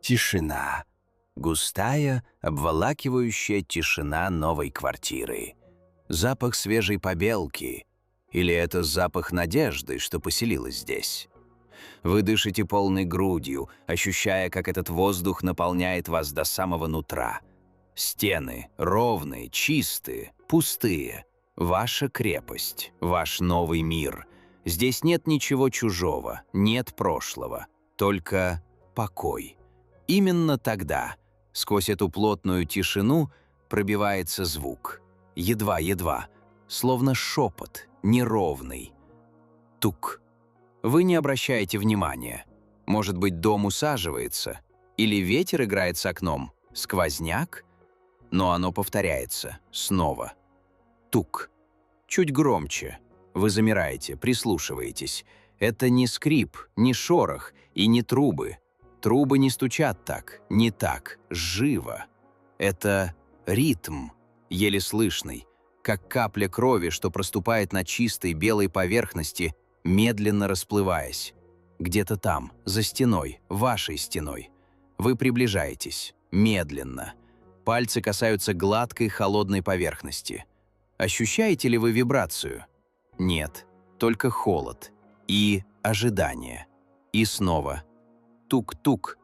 Тишина. Густая, обволакивающая тишина новой квартиры. Запах свежей побелки. Или это запах надежды, что поселилась здесь? Вы дышите полной грудью, ощущая, как этот воздух наполняет вас до самого нутра. Стены ровные, чистые, пустые. Ваша крепость, ваш новый мир. Здесь нет ничего чужого, нет прошлого, только покой. Именно тогда, сквозь эту плотную тишину, пробивается звук. Едва-едва, словно шепот, неровный. Тук. Вы не обращаете внимания. Может быть, дом усаживается? Или ветер играет с окном? Сквозняк? Но оно повторяется. Снова. Тук. Чуть громче. Вы замираете, прислушиваетесь. Это не скрип, не шорох и не трубы. Трубы не стучат так, не так, живо. Это ритм, еле слышный, как капля крови, что проступает на чистой белой поверхности, медленно расплываясь. Где-то там, за стеной, вашей стеной. Вы приближаетесь, медленно. Пальцы касаются гладкой холодной поверхности. Ощущаете ли вы вибрацию? Нет, только холод и ожидание. И снова. Тук-тук.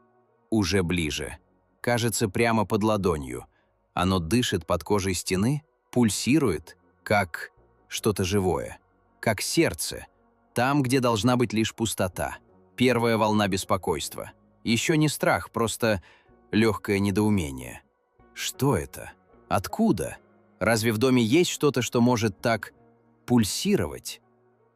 Уже ближе. Кажется, прямо под ладонью. Оно дышит под кожей стены, пульсирует, как что-то живое. Как сердце. Там, где должна быть лишь пустота. Первая волна беспокойства. Еще не страх, просто легкое недоумение. Что это? Откуда? Разве в доме есть что-то, что может так пульсировать?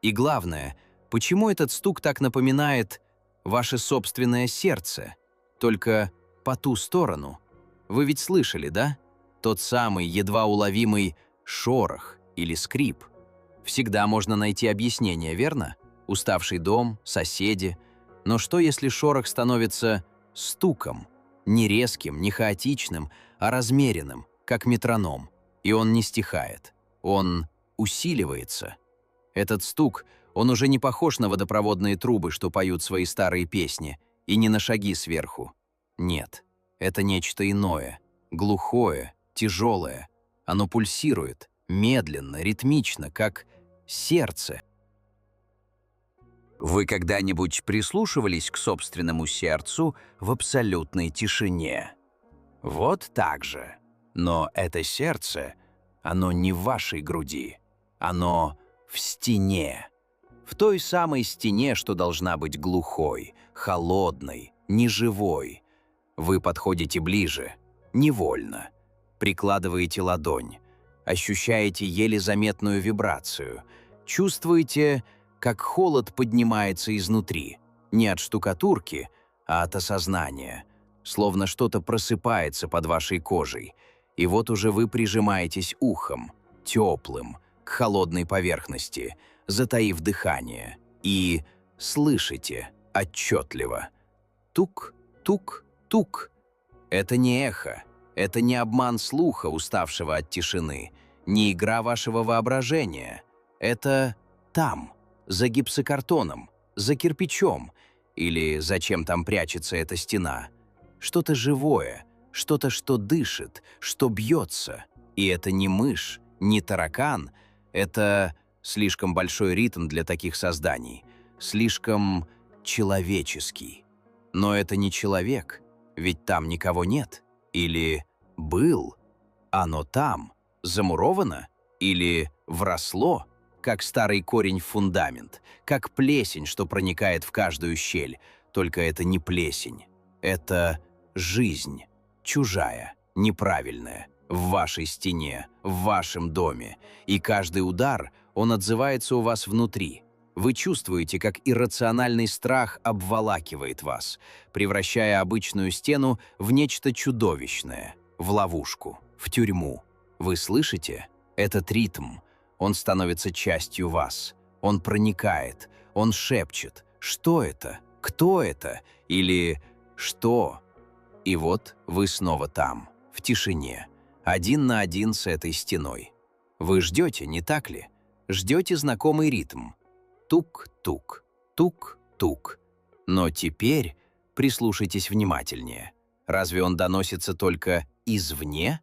И главное, почему этот стук так напоминает ваше собственное сердце? Только по ту сторону. Вы ведь слышали, да? Тот самый едва уловимый шорох или скрип. Всегда можно найти объяснение, верно? Уставший дом, соседи. Но что, если шорох становится стуком? Не резким, не хаотичным, а размеренным, как метроном. И он не стихает. Он усиливается. Этот стук, он уже не похож на водопроводные трубы, что поют свои старые песни, и не на шаги сверху. Нет, это нечто иное, глухое, тяжелое. Оно пульсирует, медленно, ритмично, как сердце. Вы когда-нибудь прислушивались к собственному сердцу в абсолютной тишине? Вот так же. Но это сердце, оно не в вашей груди. Оно в стене. В той самой стене, что должна быть глухой, холодной, неживой. Вы подходите ближе, невольно. Прикладываете ладонь. Ощущаете еле заметную вибрацию. Чувствуете, как холод поднимается изнутри. Не от штукатурки, а от осознания. Словно что-то просыпается под вашей кожей. И вот уже вы прижимаетесь ухом, теплым, к холодной поверхности, затаив дыхание. И слышите отчетливо. Тук, тук, тук. Это не эхо. Это не обман слуха, уставшего от тишины. Не игра вашего воображения. Это там, за гипсокартоном, за кирпичом. Или зачем там прячется эта стена. Что-то живое. Что-то, что дышит, что бьется. И это не мышь, не таракан. Это слишком большой ритм для таких созданий. Слишком человеческий. Но это не человек, ведь там никого нет. Или был. Оно там. Замуровано? Или вросло? Как старый корень в фундамент. Как плесень, что проникает в каждую щель. Только это не плесень. Это жизнь. Чужая, неправильная, в вашей стене, в вашем доме. И каждый удар, он отзывается у вас внутри. Вы чувствуете, как иррациональный страх обволакивает вас, превращая обычную стену в нечто чудовищное, в ловушку, в тюрьму. Вы слышите? Этот ритм, он становится частью вас. Он проникает, он шепчет. Что это? Кто это? Или что? И вот вы снова там, в тишине, один на один с этой стеной. Вы ждете, не так ли? Ждете знакомый ритм. Тук-тук, тук-тук. Но теперь прислушайтесь внимательнее. Разве он доносится только извне?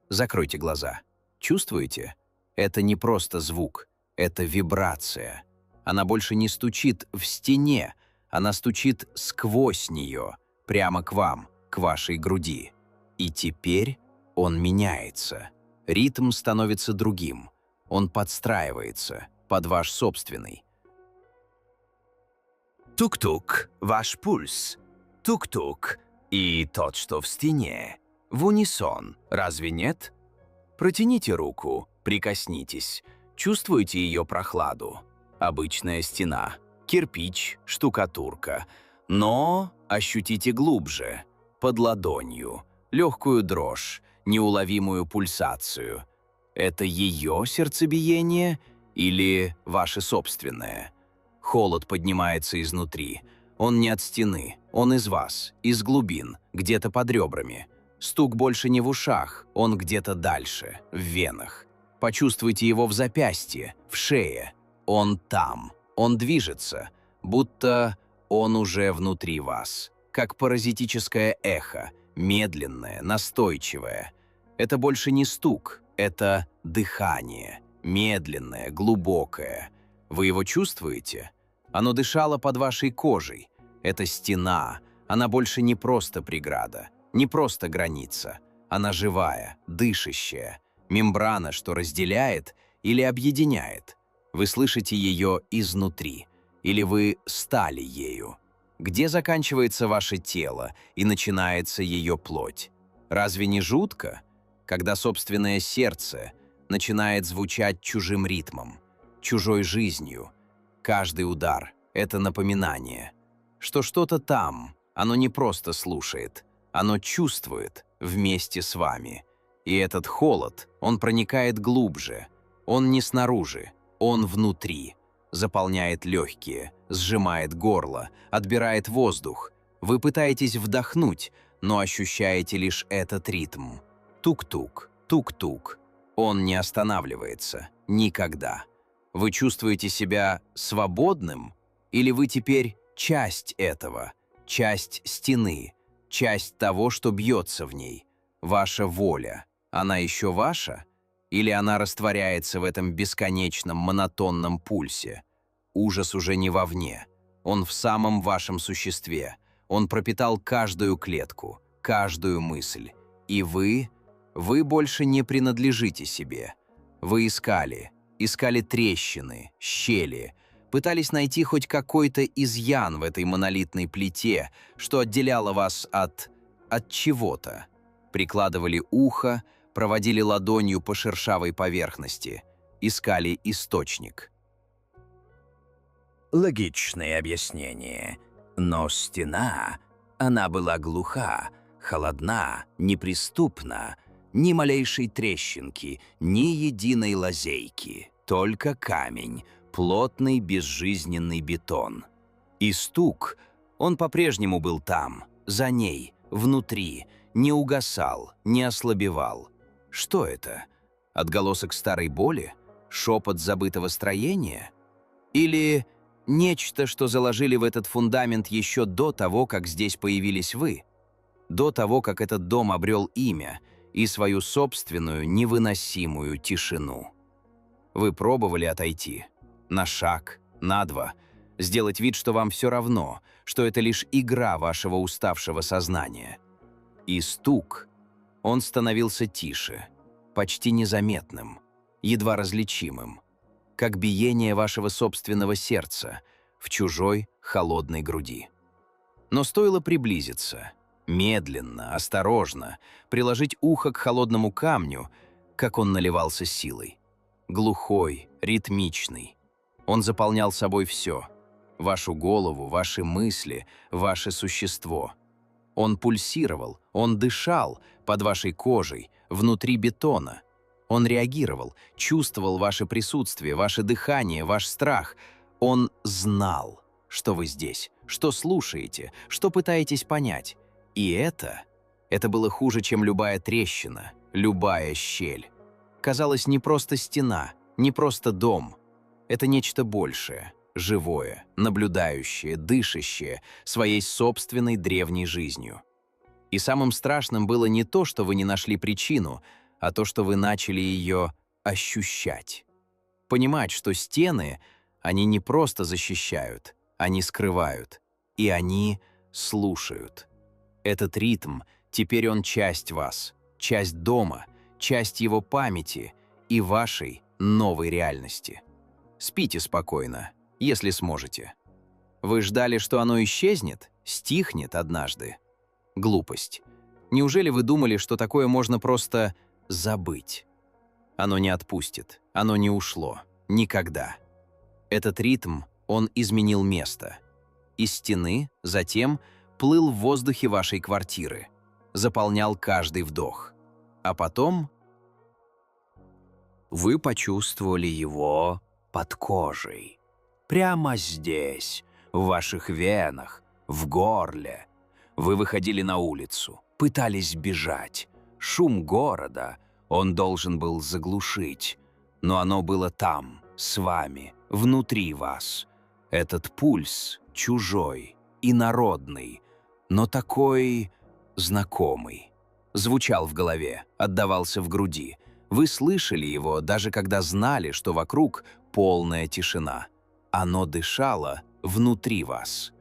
Закройте глаза. Чувствуете? Это не просто звук, это вибрация. Она больше не стучит в стене, она стучит сквозь нее, прямо к вам, к вашей груди. И теперь он меняется. Ритм становится другим. Он подстраивается под ваш собственный. Тук-тук, ваш пульс. Тук-тук. И тот, что в стене. В унисон, разве нет? Протяните руку, прикоснитесь. Чувствуете ее прохладу? Обычная стена, кирпич, штукатурка. Но ощутите глубже, под ладонью, легкую дрожь, неуловимую пульсацию. Это ее сердцебиение или ваше собственное? Холод поднимается изнутри. Он не от стены, он из вас, из глубин, где-то под ребрами. Стук больше не в ушах, он где-то дальше, в венах. Почувствуйте его в запястье, в шее. Он там, он движется, будто он уже внутри вас. Как паразитическое эхо, медленное, настойчивое. Это больше не стук, это дыхание, медленное, глубокое. Вы его чувствуете? Оно дышало под вашей кожей. Это стена, она больше не просто преграда, не просто граница. Она живая, дышащая, мембрана, что разделяет или объединяет. Вы слышите ее изнутри, или вы стали ею. Где заканчивается ваше тело и начинается ее плоть? Разве не жутко, когда собственное сердце начинает звучать чужим ритмом, чужой жизнью? Каждый удар — это напоминание, что что-то там, оно не просто слушает, оно чувствует вместе с вами. И этот холод, он проникает глубже, он не снаружи, он внутри, заполняет легкие, сжимает горло, отбирает воздух. Вы пытаетесь вдохнуть, но ощущаете лишь этот ритм. Тук-тук, тук-тук. Он не останавливается. Никогда. Вы чувствуете себя свободным? Или вы теперь часть этого, часть стены, часть того, что бьется в ней? Ваша воля, она еще ваша? Или она растворяется в этом бесконечном монотонном пульсе? Ужас уже не вовне. Он в самом вашем существе. Он пропитал каждую клетку, каждую мысль. И вы больше не принадлежите себе. Вы искали трещины, щели, пытались найти хоть какой-то изъян в этой монолитной плите, что отделяло вас от чего-то. Прикладывали ухо, проводили ладонью по шершавой поверхности, искали источник. Логичное объяснение. Но стена, она была глуха, холодна, неприступна, ни малейшей трещинки, ни единой лазейки, только камень, плотный безжизненный бетон. И стук, он по-прежнему был там, за ней, внутри, не угасал, не ослабевал. Что это? Отголосок старой боли? Шепот забытого строения? Или нечто, что заложили в этот фундамент еще до того, как здесь появились вы? До того, как этот дом обрел имя и свою собственную невыносимую тишину? Вы пробовали отойти? На шаг, на два? Сделать вид, что вам все равно, что это лишь игра вашего уставшего сознания? И стук, он становился тише, почти незаметным, едва различимым, как биение вашего собственного сердца в чужой холодной груди. Но стоило приблизиться, медленно, осторожно, приложить ухо к холодному камню, как он наливался силой. Глухой, ритмичный. Он заполнял собой все – вашу голову, ваши мысли, ваше существо. Он пульсировал, он дышал под вашей кожей, внутри бетона. Он реагировал, чувствовал ваше присутствие, ваше дыхание, ваш страх. Он знал, что вы здесь, что слушаете, что пытаетесь понять. И это было хуже, чем любая трещина, любая щель. Казалось, не просто стена, не просто дом. Это нечто большее, живое, наблюдающее, дышащее своей собственной древней жизнью. И самым страшным было не то, что вы не нашли причину, а то, что вы начали ее ощущать. Понимать, что стены, они не просто защищают, они скрывают, и они слушают. Этот ритм, теперь он часть вас, часть дома, часть его памяти и вашей новой реальности. Спите спокойно, если сможете. Вы ждали, что оно исчезнет, стихнет однажды? Глупость. Неужели вы думали, что такое можно просто забыть? Оно не отпустит, оно не ушло. Никогда. Этот ритм, он изменил место. Из стены, затем плыл в воздухе вашей квартиры, заполнял каждый вдох. А потом вы почувствовали его под кожей. Прямо здесь, в ваших венах, в горле. Вы выходили на улицу, пытались бежать. Шум города он должен был заглушить, но оно было там, с вами, внутри вас. Этот пульс чужой, инородный, но такой знакомый. Звучал в голове, отдавался в груди. Вы слышали его, даже когда знали, что вокруг полная тишина. Оно дышало внутри вас.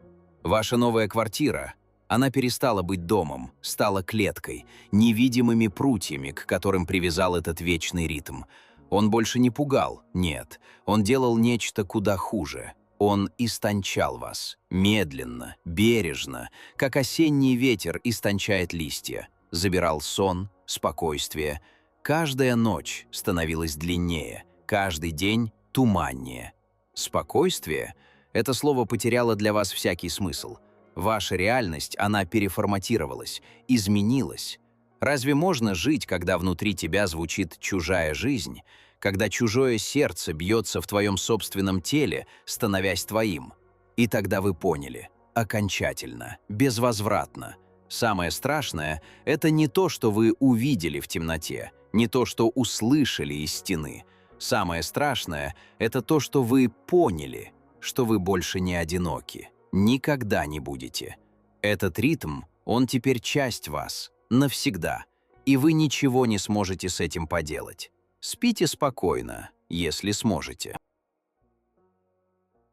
Ваша новая квартира, она перестала быть домом, стала клеткой, невидимыми прутьями, к которым привязал этот вечный ритм. Он больше не пугал, нет, он делал нечто куда хуже. Он истончал вас, медленно, бережно, как осенний ветер истончает листья. Забирал сон, спокойствие. Каждая ночь становилась длиннее, каждый день туманнее. Спокойствие — это слово потеряло для вас всякий смысл. Ваша реальность, она переформатировалась, изменилась. Разве можно жить, когда внутри тебя звучит чужая жизнь, когда чужое сердце бьется в твоем собственном теле, становясь твоим? И тогда вы поняли, окончательно, безвозвратно. Самое страшное — это не то, что вы увидели в темноте, не то, что услышали из стены. Самое страшное — это то, что вы поняли, что вы больше не одиноки. Никогда не будете. Этот ритм, он теперь часть вас, навсегда, и вы ничего не сможете с этим поделать. Спите спокойно, если сможете.